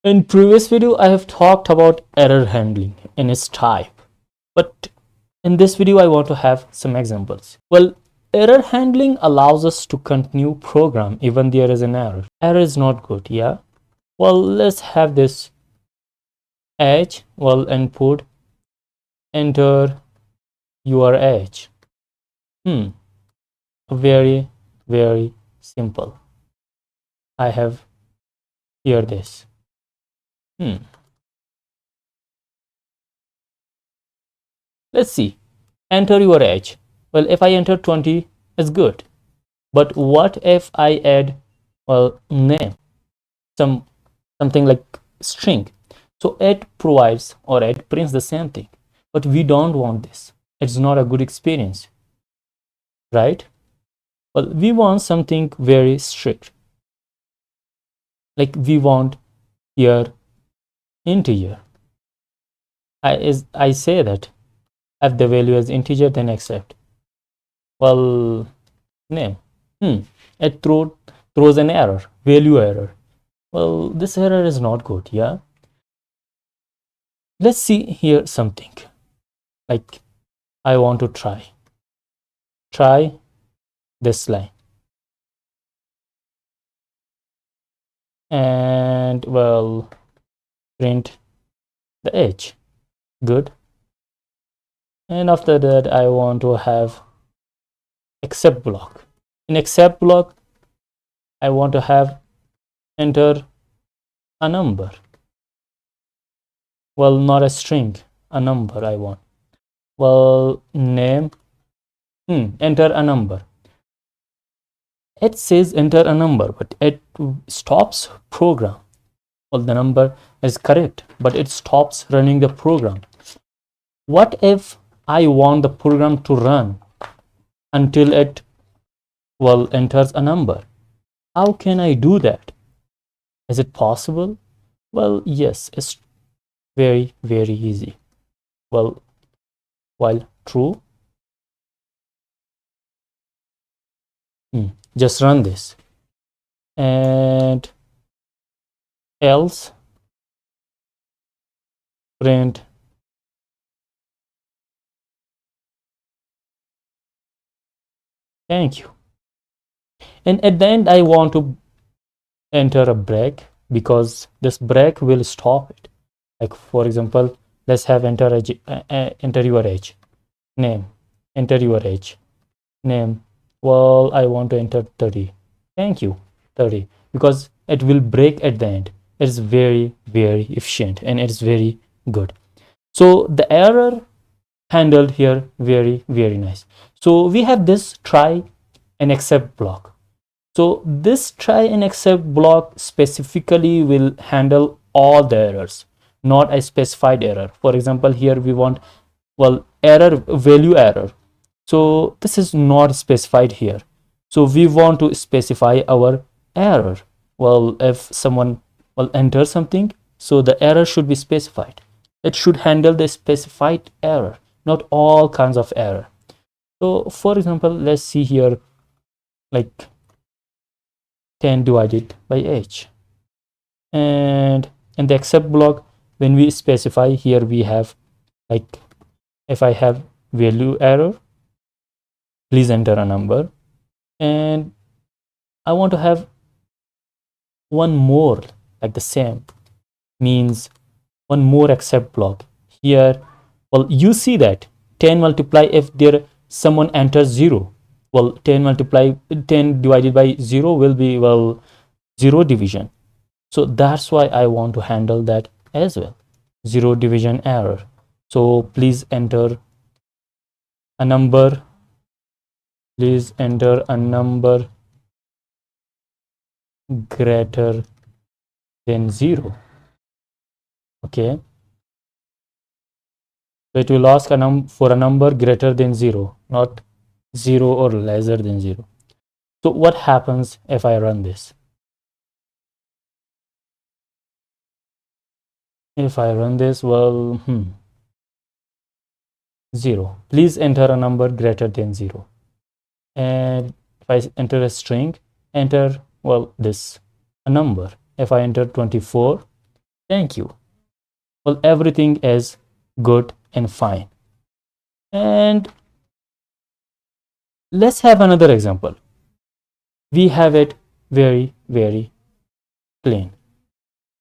In previous video, I have talked about error handling and its type, but in this video, I want to have some examples. Well, error handling allows us to continue program even there is an error. Error is not good, yeah? Well, let's have this age. Well, input, enter your age. Very, very simple. I have here this. Let's see. Enter your age. Well, if I enter 20, it's good. But what if I add, well, name, something like string? So it provides or it prints the same thing. But we don't want this. It's not a good experience, right? Well, we want something very strict. Like we want here integer. I say that if the value is integer, then accept. Well, name. It throws an error, value error. Well, this error is not good, yeah? Let's see here something. Like I want to try this line. And well, print the age. Good. And after that, I want to have except block. In except block, I want to have enter a number. Well, not a string, a number I want. Well, name, enter a number. It says enter a number, but it stops program. Well, the number is correct, but it stops running the program. What if I want the program to run until it, well, enters a number? How can I do that? Is it possible? Well, yes, it's very, very easy. Well, while true, just run this, and else print thank you. And at the end, I want to enter a break because this break will stop it. Like for example, let's have enter your age, name, enter your age, name. Well, I want to enter 30. Thank you, 30, because it will break at the end. It's very, very efficient and it's very good. So the error handled here, very, very nice. So we have this try and accept block. So this try and accept block specifically will handle all the errors, not a specified error. For example, here we want, well, error, value error. So this is not specified here. So we want to specify our error. Well, if someone will enter something, so the error should be specified. It should handle the specified error, not all kinds of error. So for example, let's see here, like 10 divided by h. And in the accept block, when we specify here, we have like, if I have value error, please enter a number. And I want to have one more, like the same, means one more accept block here. Well, you see that 10 multiply, if there someone enters 0, well, 10 divided by 0 will be, well, 0 division. So that's why I want to handle that as well, zero division error. So please enter a number, please enter a number greater than 0. Okay, so it will ask for a number greater than 0, not 0 or lesser than 0. So what happens if I run this? If I run this, well, 0. Please enter a number greater than 0. And if I enter a string, enter, well, this, a number. If I enter 24, Thank you. Well, everything is good and fine. And let's have another example. We have it very, very plain.